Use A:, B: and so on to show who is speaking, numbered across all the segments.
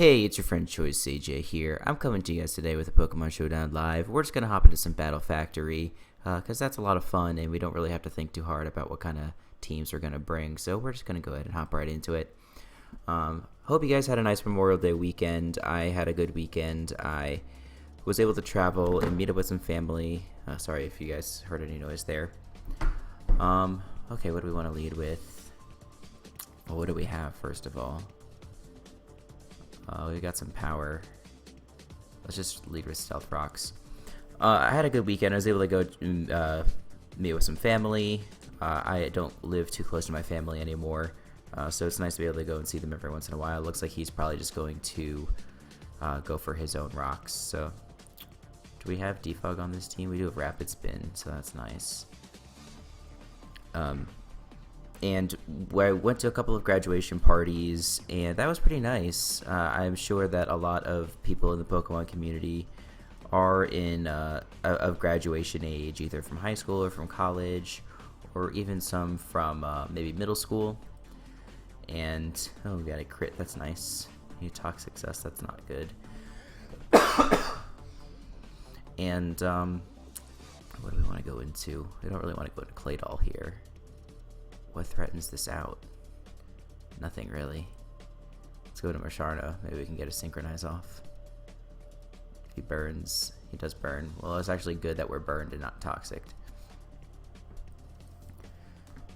A: Hey, it's your friend Choice CJ here. I'm coming to you guys today with a Pokemon Showdown Live. We're just going to hop into some Battle Factory, because that's a lot of fun, and we don't really have to think too hard about what kind of teams we're going to bring, so we're just going to go ahead and hop right into it. Hope you guys had a nice Memorial Day weekend. I had a good weekend. I was able to travel and meet up with some family. Sorry if you guys heard any noise there. Okay, what do we want to lead with? Well, what do we have, first of all? We got some power. Let's just lead with Stealth Rocks. I had a good weekend. I was able to go meet with some family. I don't live too close to my family anymore, so it's nice to be able to go and see them every once in a while. It looks like he's probably just going to go for his own rocks. So, do we have Defog on this team? We do have Rapid Spin, so that's nice. And I went to a couple of graduation parties, and that was pretty nice. I'm sure that a lot of people in the Pokemon community are in of graduation age, either from high school or from college, or even some from maybe middle school. And, oh, we got a crit, that's nice. New Toxic Success, that's not good. And, what do we want to go into? We don't really want to go into Claydol here. What threatens this out? Nothing really. Let's go to Marsharna. Maybe we can get a Synchronize off. He burns. He does burn. Well, it's actually good that we're burned and not toxic.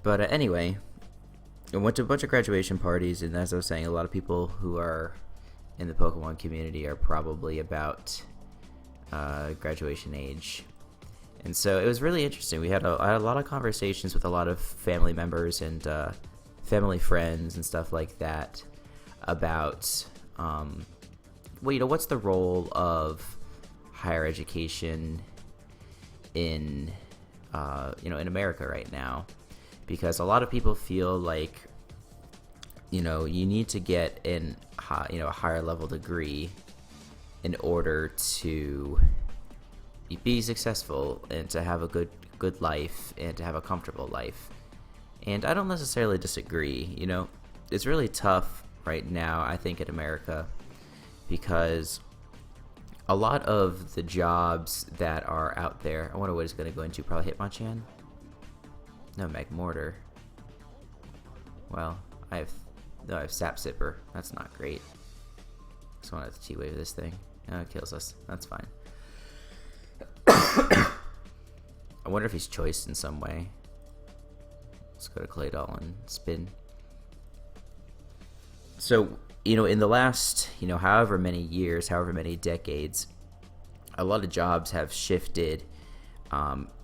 A: But anyway, I went to a bunch of graduation parties, and as I was saying, a lot of people who are in the Pokemon community are probably about graduation age. And so it was really interesting. I had a lot of conversations with a lot of family members and family friends and stuff like that about, well, what's the role of higher education in, in America right now? Because a lot of people feel like, you need to get a higher level degree in order to be successful and to have a good life and to have a comfortable life. And I don't necessarily disagree. It's really tough right now, I think, in America, because a lot of the jobs that are out there, I wonder what it's going to go into. Probably Hitmonchan? No, Magmortar. Well, I have Sap Sipper. That's not great. Just want to T-Wave this thing. Oh, it kills us. That's fine. I wonder if he's choiced in some way. Let's go to Claydol and spin. So, in the last, however many years, however many decades, a lot of jobs have shifted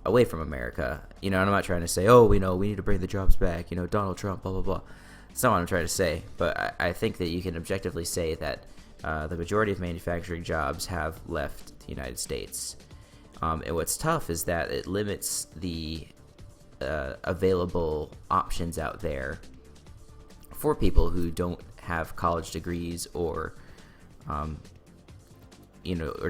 A: away from America. And I'm not trying to say, we need to bring the jobs back, Donald Trump, blah, blah, blah. That's not what I'm trying to say. But I think that you can objectively say that the majority of manufacturing jobs have left the United States. And what's tough is that it limits the available options out there for people who don't have college degrees or, or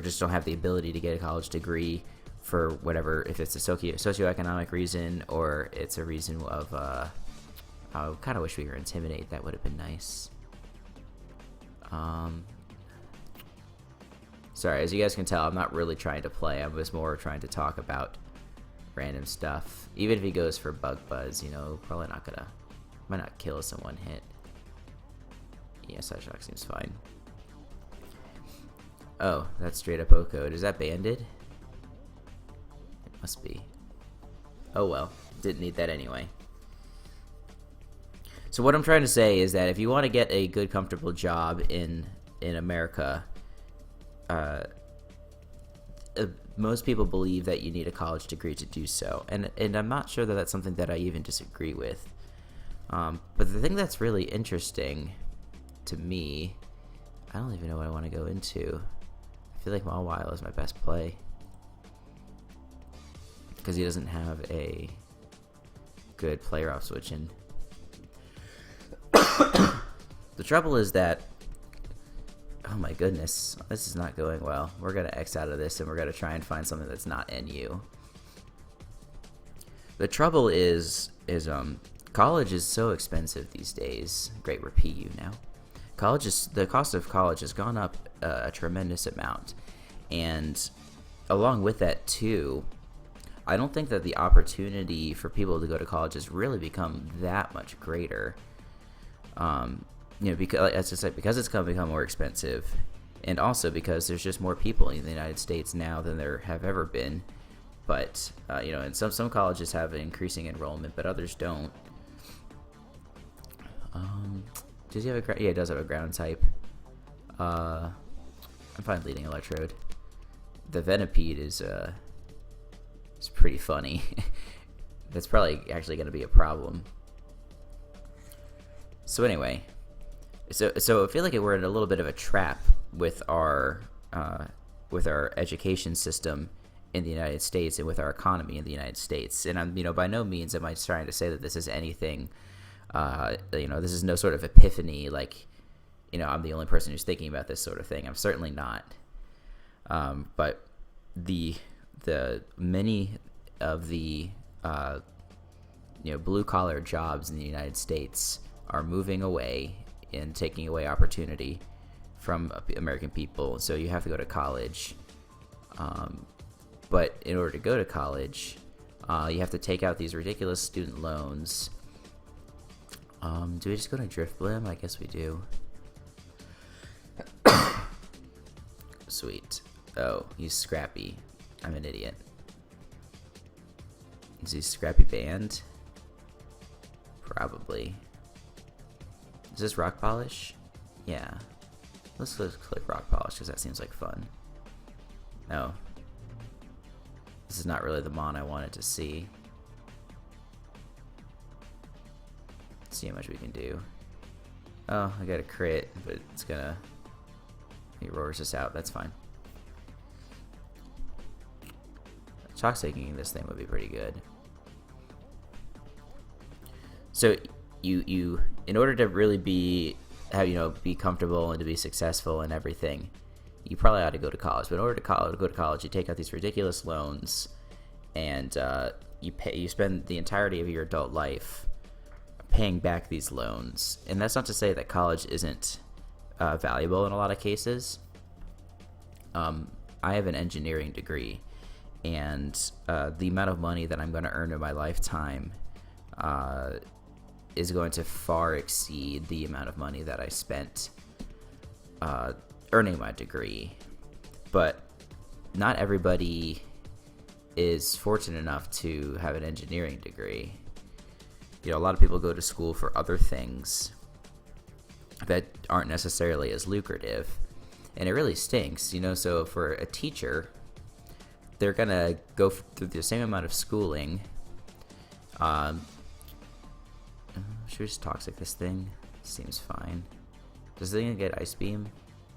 A: just don't have the ability to get a college degree for whatever, if it's a socioeconomic reason or it's a reason of, I kind of wish we were Intimidate. That would have been nice. Sorry, as you guys can tell, I'm not really trying to play. I'm just more trying to talk about random stuff. Even if he goes for Bug Buzz, probably not gonna, might not kill us in one hit. Yeah, Psyshock seems fine. Oh, that's straight up O-code. Is that banded? It must be. Oh well, didn't need that anyway. So what I'm trying to say is that if you want to get a good, comfortable job in America, most people believe that you need a college degree to do so, and I'm not sure that that's something that I even disagree with. But the thing that's really interesting to me, I don't even know what I want to go into. I feel like Mawile is my best play because he doesn't have a good player off switching. The trouble is that, oh my goodness, this is not going well. We're going to X out of this and we're going to try and find something that's not NU. The trouble is college is so expensive these days. Great, we're PU now. the cost of college has gone up a tremendous amount, and along with that too, I don't think that the opportunity for people to go to college has really become that much greater. Because, as I said, because it's going to become more expensive, and also because there's just more people in the United States now than there have ever been. But and some colleges have an increasing enrollment, but others don't. Does he have yeah, it does have a ground type. I'm fine leading electrode. The Venipede is pretty funny. That's probably actually going to be a problem. So anyway, so I feel like we're in a little bit of a trap with our education system in the United States and with our economy in the United States. And I'm by no means am I trying to say that this is anything. This is no sort of epiphany. Like, I'm the only person who's thinking about this sort of thing. I'm certainly not. But the many of the blue collar jobs in the United States are moving away and taking away opportunity from American people. So you have to go to college. But in order to go to college, you have to take out these ridiculous student loans. Do we just go to Drift Blim? I guess we do. Sweet. Oh, he's Scrappy. I'm an idiot. Is he Scrappy Band? Probably. Is this Rock Polish? Yeah. Let's click Rock Polish because that seems like fun. No. This is not really the mon I wanted to see. Let's see how much we can do. Oh, I got a crit, but it's gonna... He roars us out. That's fine. Chalk taking this thing would be pretty good. So you in order to really be comfortable and to be successful and everything, you probably ought to go to college. But in order to go to college, you take out these ridiculous loans, and you spend the entirety of your adult life paying back these loans. And that's not to say that college isn't valuable in a lot of cases. I have an engineering degree, and the amount of money that I'm going to earn in my lifetime is going to far exceed the amount of money that I spent earning my degree. But not everybody is fortunate enough to have an engineering degree. A lot of people go to school for other things that aren't necessarily as lucrative, and it really stinks. So for a teacher, they're gonna go through the same amount of schooling. Should we just toxic this thing? Seems fine. Does the thing get ice beam?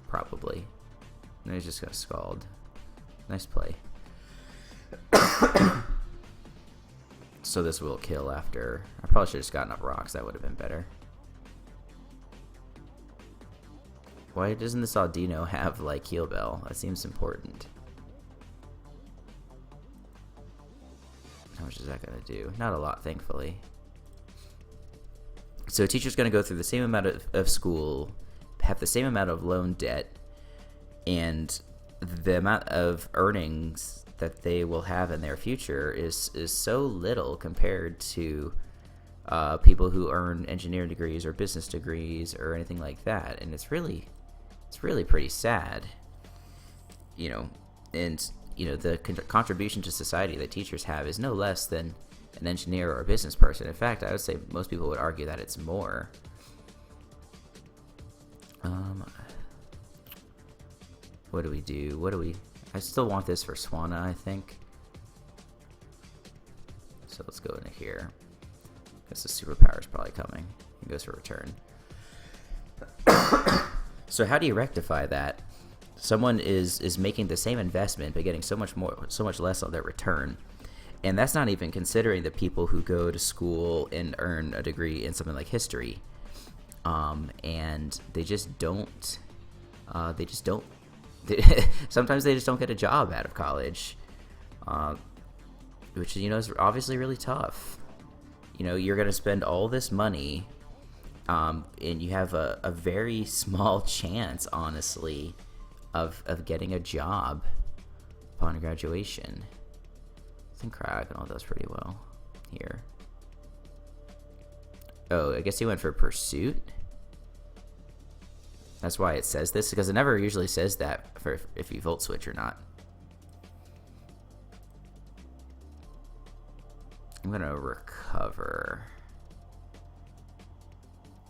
A: Probably. No, he's just gonna scald. Nice play. So this will kill after. I probably should have just gotten up rocks. That would have been better. Why doesn't this Audino have like heal bell? That seems important. How much is that gonna do? Not a lot, thankfully. So a teacher's gonna go through the same amount of school, have the same amount of loan debt, and the amount of earnings that they will have in their future is so little compared to people who earn engineering degrees or business degrees or anything like that. And it's really pretty sad. The contribution to society that teachers have is no less than an engineer or a business person. In fact, I would say most people would argue that it's more. What do we do? I still want this for Swana, I think. So let's go into here. Guess the superpower is probably coming. It goes for return. So how do you rectify that? Someone is making the same investment but getting so much less on their return. And that's not even considering the people who go to school and earn a degree in something like history. And they just don't sometimes they just don't get a job out of college, which is obviously really tough. You're going to spend all this money and you have a very small chance, honestly, of getting a job upon graduation. I think Cryogonal does pretty well here. Oh, I guess he went for Pursuit. That's why it says this, because it never usually says that for if you Volt Switch or not. I'm gonna recover.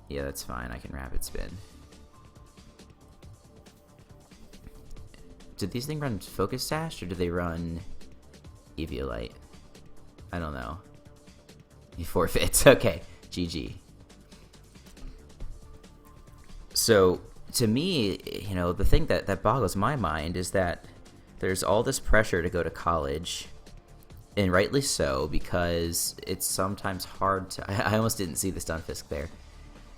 A: Yeah, that's fine. I can Rapid Spin. Did these things run Focus Sash, or do they run Eviolite? I don't know. He forfeits. Okay, GG. So, to me, the thing that boggles my mind is that there's all this pressure to go to college, and rightly so, because it's sometimes hard to... I almost didn't see the Stunfisk there.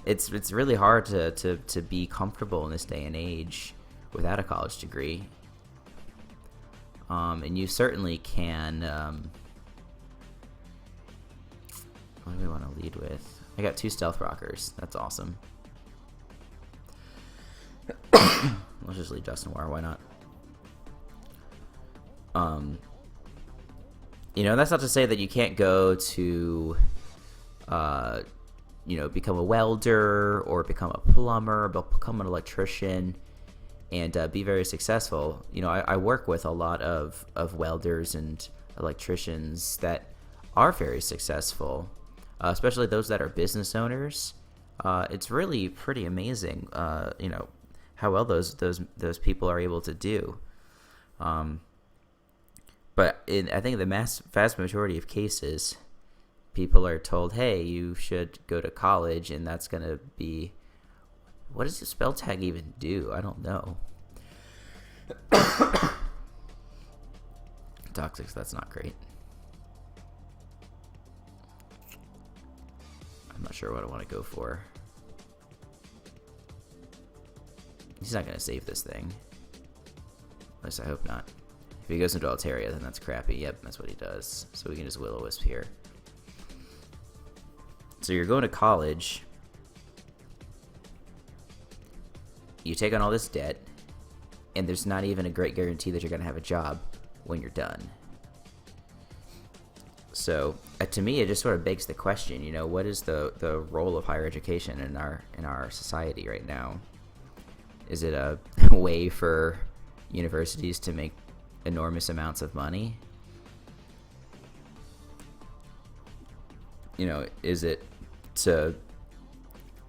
A: It's really hard to be comfortable in this day and age without a college degree. And you certainly can... what do we want to lead with? I got 2 Stealth Rockers. That's awesome. Let's just lead Justin War. Why not? That's not to say that you can't go to, become a welder or become a plumber, but become an electrician and be very successful. I work with a lot of welders and electricians that are very successful, especially those that are business owners. It's really pretty amazing, how well those people are able to do. But I think the vast majority of cases, people are told, hey, you should go to college, and that's going to be... What does the spell tag even do? I don't know. Toxics, that's not great. I'm not sure what I want to go for. He's not going to save this thing. At least I hope not. If he goes into Altaria, then that's crappy. Yep, that's what he does. So we can just Will-O-Wisp here. So you're going to college. You take on all this debt, and there's not even a great guarantee that you're going to have a job when you're done. So to me, it just sort of begs the question, what is the role of higher education in our society right now? Is it a way for universities to make enormous amounts of money? Is it to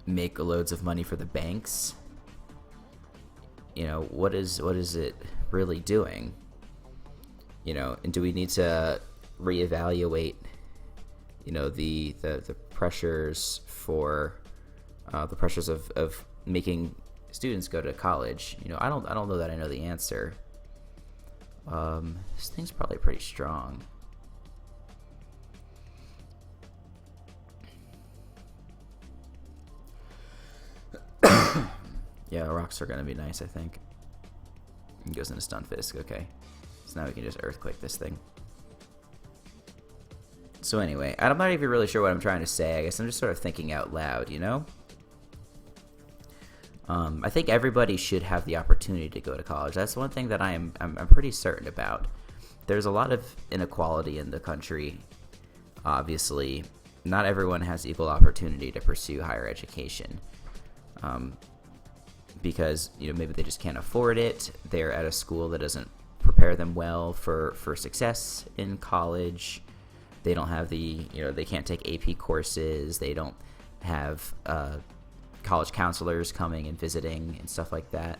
A: make loads of money for the banks? What is it really doing? And do we need to reevaluate, the pressures for the pressures of making students go to college? I don't know that I know the answer. This thing's probably pretty strong. Yeah, rocks are gonna be nice, I think. He goes into Stunfisk. Okay, so now we can just Earthquake this thing. So anyway, I'm not even really sure what I'm trying to say. I guess I'm just sort of thinking out loud, I think everybody should have the opportunity to go to college. That's one thing that I'm pretty certain about. There's a lot of inequality in the country. Obviously, not everyone has equal opportunity to pursue higher education. Because maybe they just can't afford it. They're at a school that doesn't prepare them well for success in college. They don't have they can't take AP courses. They don't have college counselors coming and visiting and stuff like that.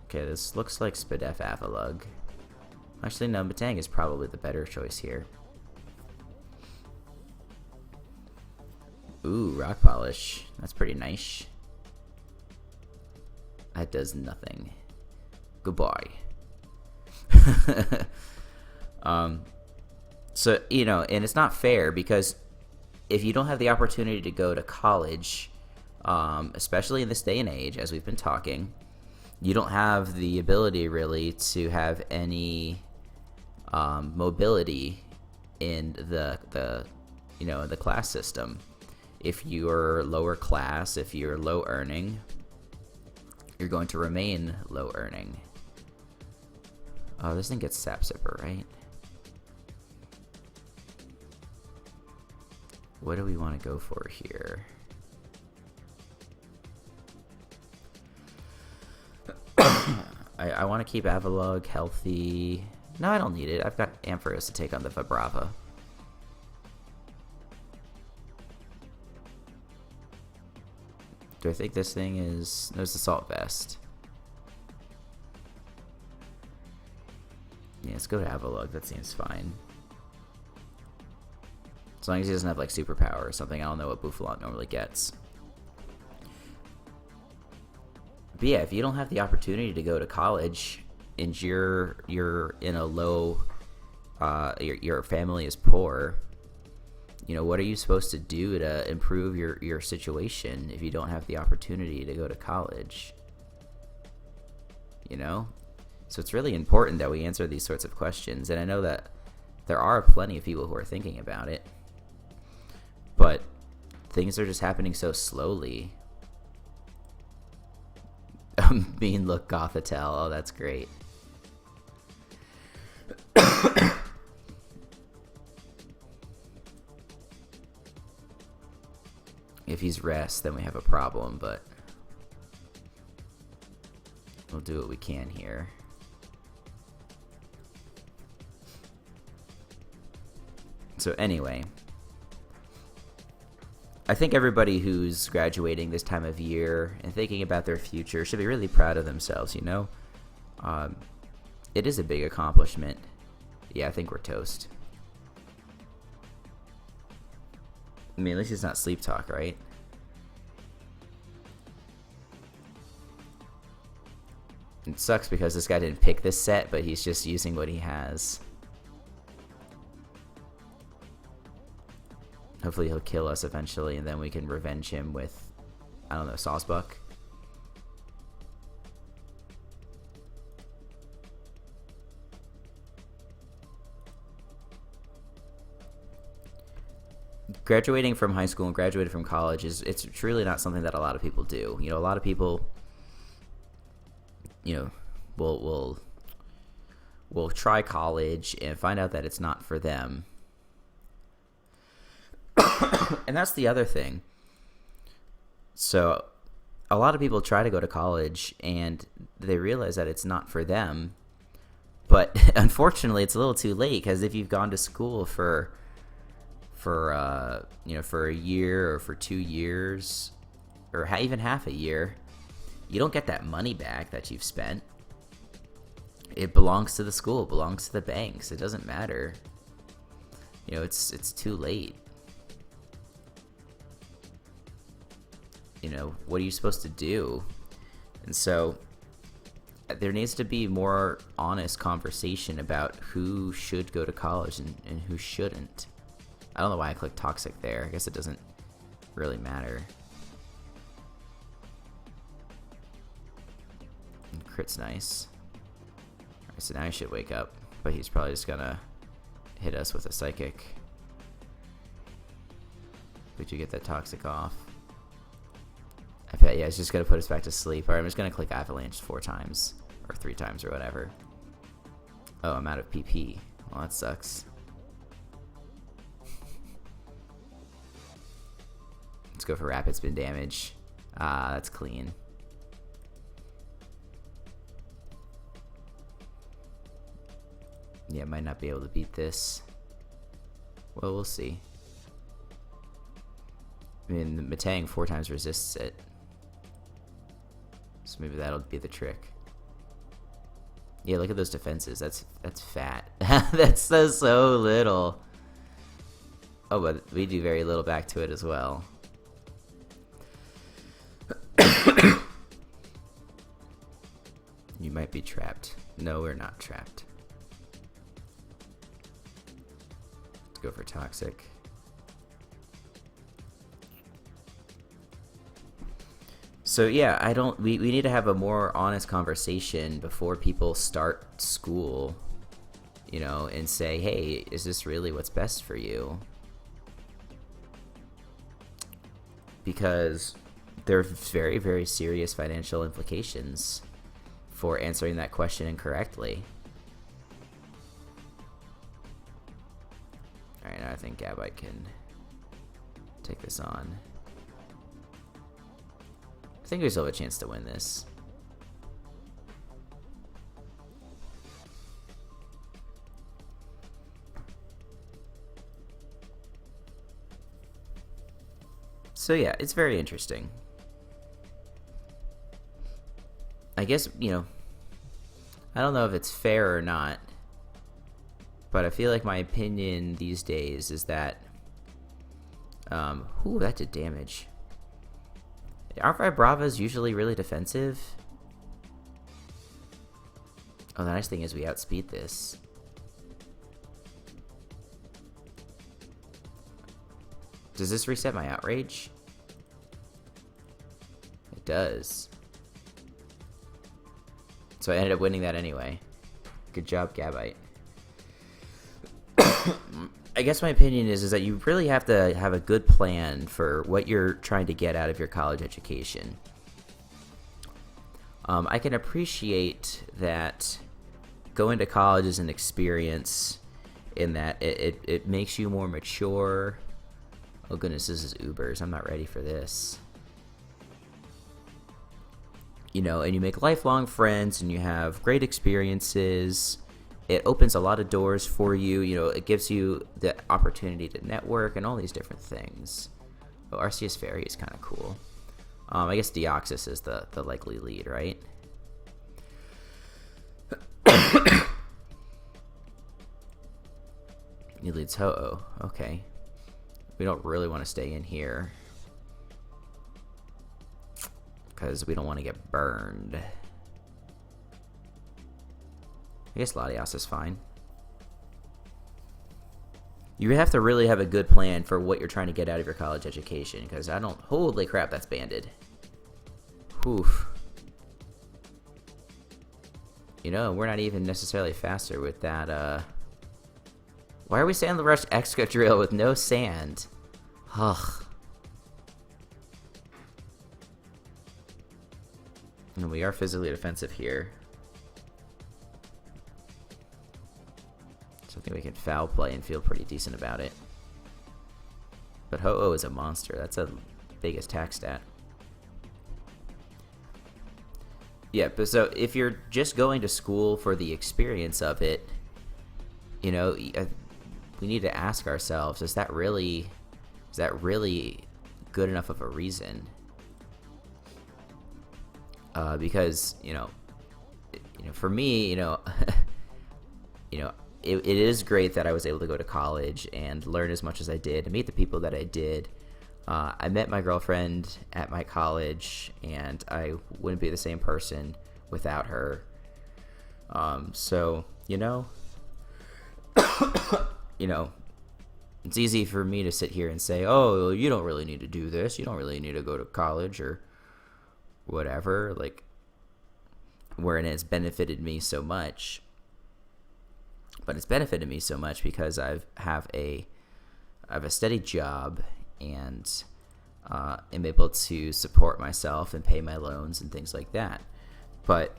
A: Okay, this looks like Spadef Avalug. Actually, no, Batang is probably the better choice here. Ooh, Rock Polish. That's pretty nice. That does nothing. Goodbye. So, and it's not fair because if you don't have the opportunity to go to college, especially in this day and age, as we've been talking, you don't have the ability really to have any mobility in the in the class system. If you're lower class, if you're low earning, you're going to remain low earning. Oh, this thing gets sap sipper, right? What do we want to go for here? I want to keep Avalugg healthy. No, I don't need it. I've got Ampharos to take on the Vibrava. Do I think this thing is... No, it's Assault Vest. Yeah, let's go to Avalugg. That seems fine. As long as he doesn't have, like, superpower or something. I don't know what Bouffalant normally gets. But yeah, if you don't have the opportunity to go to college and you're in a low... your family is poor... what are you supposed to do to improve your situation if you don't have the opportunity to go to college? So it's really important that we answer these sorts of questions. And I know that there are plenty of people who are thinking about it. But things are just happening so slowly. Mean look Gothitelle. Oh, that's great. If he's rest, then we have a problem, but we'll do what we can here. So anyway, I think everybody who's graduating this time of year and thinking about their future should be really proud of themselves, It is a big accomplishment. Yeah, I think we're toast. I mean, at least it's not sleep talk, right? It sucks because this guy didn't pick this set, but he's just using what he has. Hopefully he'll kill us eventually, and then we can revenge him with, I don't know, Sawsbuck. Graduating from high school and graduating from college it's truly not something that a lot of people do. A lot of people will try college and find out that it's not for them. And that's the other thing. So a lot of people try to go to college and they realize that it's not for them. But unfortunately, it's a little too late, because if you've gone to school for a year or for 2 years or even half a year, you don't get that money back that you've spent. It belongs to the school, it belongs to the banks. It doesn't matter. It's too late. What are you supposed to do? And so there needs to be more honest conversation about who should go to college and who shouldn't. I don't know why I clicked Toxic there. I guess it doesn't really matter. And crit's nice. Alright, so now he should wake up. But he's probably just gonna hit us with a Psychic. Would you get that Toxic off? I bet, yeah, it's just gonna put us back to sleep. Alright, I'm just gonna click Avalanche 4 times. Or 3 times, or whatever. Oh, I'm out of PP. Well, that sucks. Let's go for rapid spin damage. That's clean. Yeah, might not be able to beat this. Well, we'll see. I mean, the Metang 4 times resists it. So maybe that'll be the trick. Yeah, look at those defenses. That's fat. That's so little. Oh, but we do very little back to it as well. You might be trapped. No, we're not trapped. Let's go for Toxic. So yeah, we need to have a more honest conversation before people start school, and say, hey, is this really what's best for you? because there are very, very serious financial implications for answering that question incorrectly. Alright, now I think Gabite can take this on. I think we still have a chance to win this. So yeah, it's very interesting. I guess, I don't know if it's fair or not, but I feel like my opinion these days is that, ooh, that did damage. Aren't Vibravas usually really defensive? Oh, the nice thing is we outspeed this. Does this reset my outrage? It does. So I ended up winning that anyway. Good job, Gabite. I guess my opinion is that you really have to have a good plan for what you're trying to get out of your college education. I can appreciate that going to college is an experience in that it makes you more mature. Oh goodness, this is Ubers. I'm not ready for this. And you make lifelong friends and you have great experiences. It opens a lot of doors for you. It gives you the opportunity to network and all these different things. Oh, Arceus Fairy is kind of cool. I guess Deoxys is the likely lead, right? He leads Ho-Oh. Okay. We don't really want to stay in here because we don't want to get burned. I guess Latias is fine. You have to really have a good plan for what you're trying to get out of your college education, because holy crap, that's banded. Oof. We're not even necessarily faster with that, Why are we Sand the Rush Excadrill with no sand? Ugh. And we are physically defensive here. So I think we can foul play and feel pretty decent about it. But Ho-Oh is a monster. That's a big attack stat. Yeah, but so if you're just going to school for the experience of it, we need to ask ourselves, is that really good enough of a reason? Because for me, it is great that I was able to go to college and learn as much as I did, and meet the people that I did. I met my girlfriend at my college, and I wouldn't be the same person without her. So it's easy for me to sit here and say, oh, you don't really need to do this. You don't really need to go to college or whatever. Wherein it's benefited me so much. But it's benefited me so much because I have a steady job and am able to support myself and pay my loans and things like that. But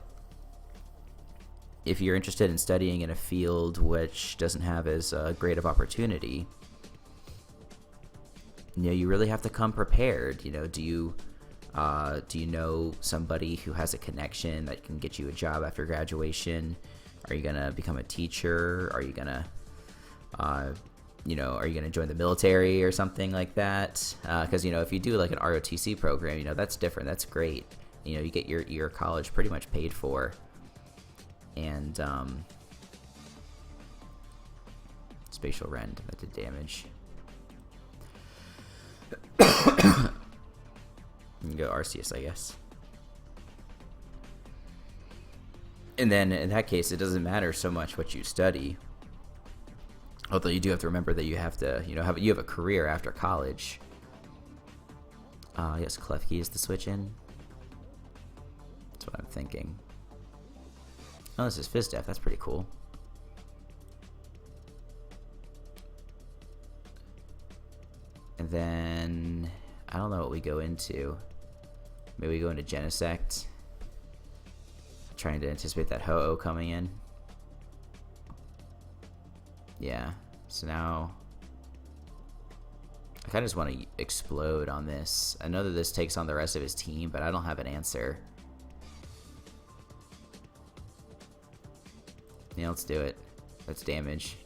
A: if you're interested in studying in a field which doesn't have as great of opportunity, you really have to come prepared. Do you know somebody who has a connection that can get you a job after graduation? Are you gonna become a teacher? Are you gonna are you gonna join the military or something like that? Because if you do like an ROTC program, that's different. That's great. You get your college pretty much paid for. And spatial rend, that did damage. You can go Arceus, I guess. And then in that case, it doesn't matter so much what you study. Although you do have to remember that you have to, you have a career after college. Yes, Klefki is the switch in. That's what I'm thinking. Oh, this is Fizdef. That's pretty cool. And then I don't know what we go into. Maybe we go into Genesect. Trying to anticipate that Ho-Oh coming in. Yeah. So now I kind of just want to explode on this. I know that this takes on the rest of his team, but I don't have an answer. Yeah, let's do it. That's damage.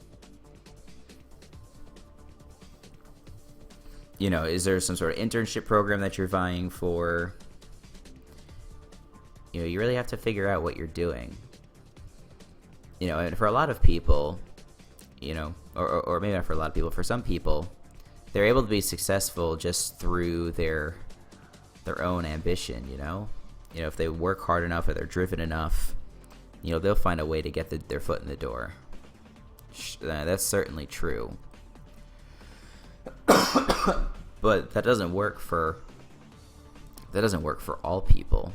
A: You know, is there some sort of internship program that you're vying for? You know, you really have to figure out what you're doing. You know, and for a lot of people, you know, or maybe not for a lot of people, for some people, they're able to be successful just through their own ambition, you know? You know, if they work hard enough or they're driven enough, you know, they'll find a way to get their foot in the door. That's certainly true. But that doesn't work for all people.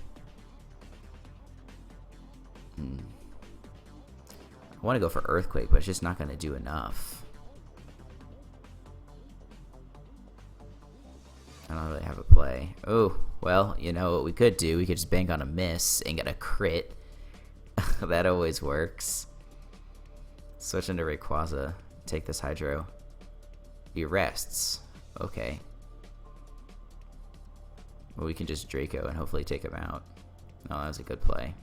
A: I want to go for Earthquake, but it's just not going to do enough. I don't really have a play. Oh, well, you know what we could do? We could just bank on a miss and get a crit. That always works. Switch into Rayquaza. Take this Hydro. He rests. Okay. Well, we can just Draco and hopefully take him out. Oh, that was a good play.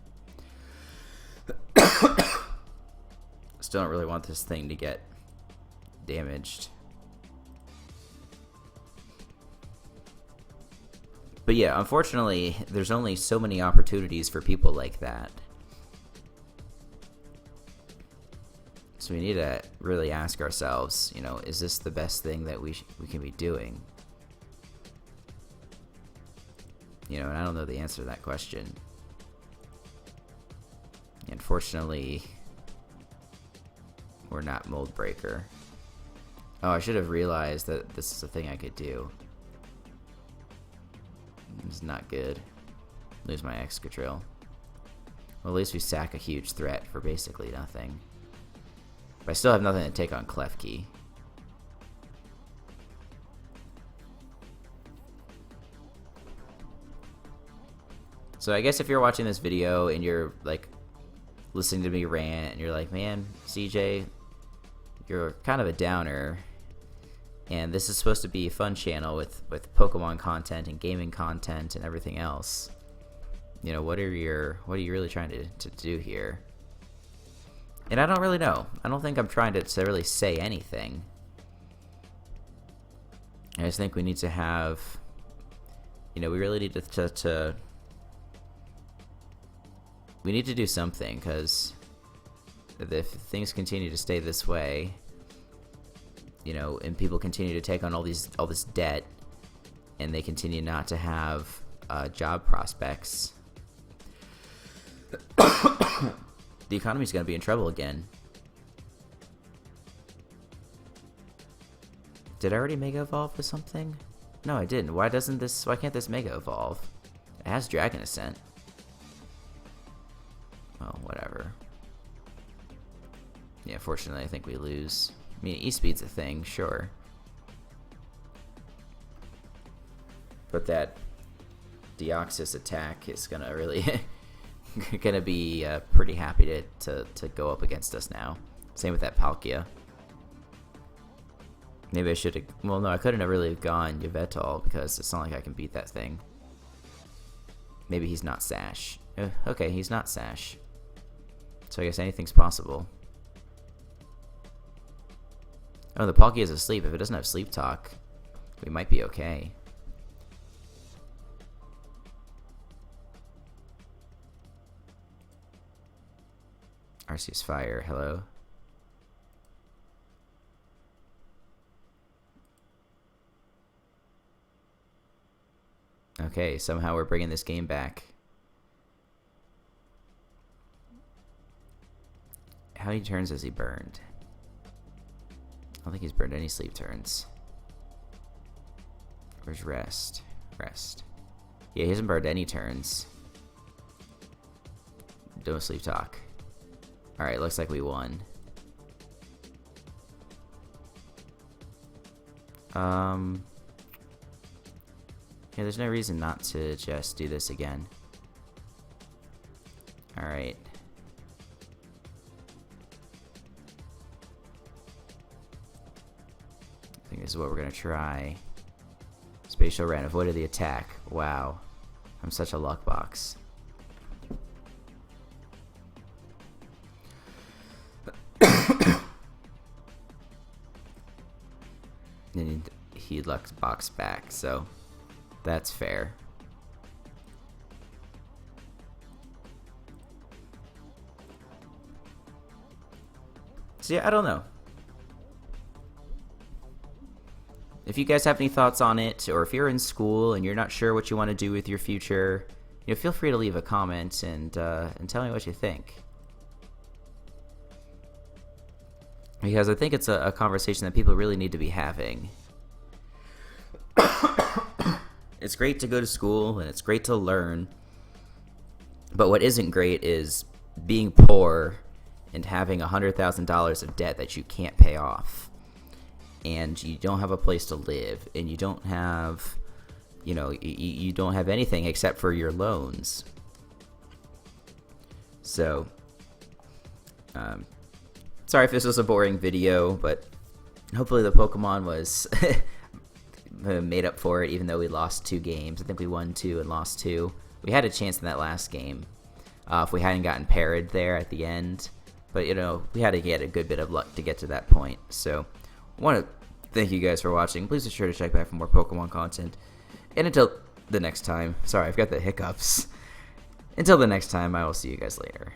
A: Still don't really want this thing to get damaged. But yeah, unfortunately, there's only so many opportunities for people like that. So we need to really ask ourselves, you know, is this the best thing that we can be doing? You know, and I don't know the answer to that question. Unfortunately, we're not Mold Breaker. Oh, I should have realized that this is a thing I could do. It's not good. Lose my Excadrill. Well, at least we sack a huge threat for basically nothing. But I still have nothing to take on Klefki. So I guess if you're watching this video and you're like listening to me rant and you're like, man, CJ, you're kind of a downer, and this is supposed to be a fun channel with Pokemon content and gaming content and everything else. You know, what are you really trying to do here? And I don't really know. I don't think I'm trying to really say anything. I just think we need to have, you know, we really need to we need to do something, because if things continue to stay this way, you know, and people continue to take on all this debt, and they continue not to have job prospects, the economy's going to be in trouble again. Did I already Mega Evolve with something? No, I didn't. Why can't this Mega Evolve? It has Dragon Ascent. Oh, whatever. Yeah, fortunately, I think we lose. I mean, E-Speed's a thing, sure. But that Deoxys attack is gonna really gonna be pretty happy to go up against us now. Same with that Palkia. Maybe I should have... Well, no, I couldn't have really gone Yveltal because it's not like I can beat that thing. Maybe he's not Sash. Okay, he's not Sash. So I guess anything's possible. Oh, the Palkia is asleep. If it doesn't have Sleep Talk, we might be okay. Arceus Fire, hello. Okay, somehow we're bringing this game back. How many turns has he burned? I don't think he's burned any sleep turns. Where's Rest? Rest. Yeah, he hasn't burned any turns. Don't Sleep Talk. Alright, looks like we won. Yeah, there's no reason not to just do this again. Alright. I think this is what we're gonna try. Spatial Ren, avoided the attack. Wow. I'm such a luck box. And he luck box back, so that's fair. So yeah, I don't know. If you guys have any thoughts on it, or if you're in school and you're not sure what you want to do with your future, feel free to leave a comment and tell me what you think. Because I think it's a conversation that people really need to be having. It's great to go to school and it's great to learn, but what isn't great is being poor and having $100,000 of debt that you can't pay off, and you don't have a place to live, and you don't have, you don't have anything except for your loans. So, sorry if this was a boring video, but hopefully the Pokemon was made up for it, even though we lost 2 games. I think we won 2 and lost 2. We had a chance in that last game if we hadn't gotten parried there at the end. But, we had to get a good bit of luck to get to that point. So, I want to thank you guys for watching. Please be sure to check back for more Pokemon content. And until the next time, sorry, I've got the hiccups. Until the next time, I will see you guys later.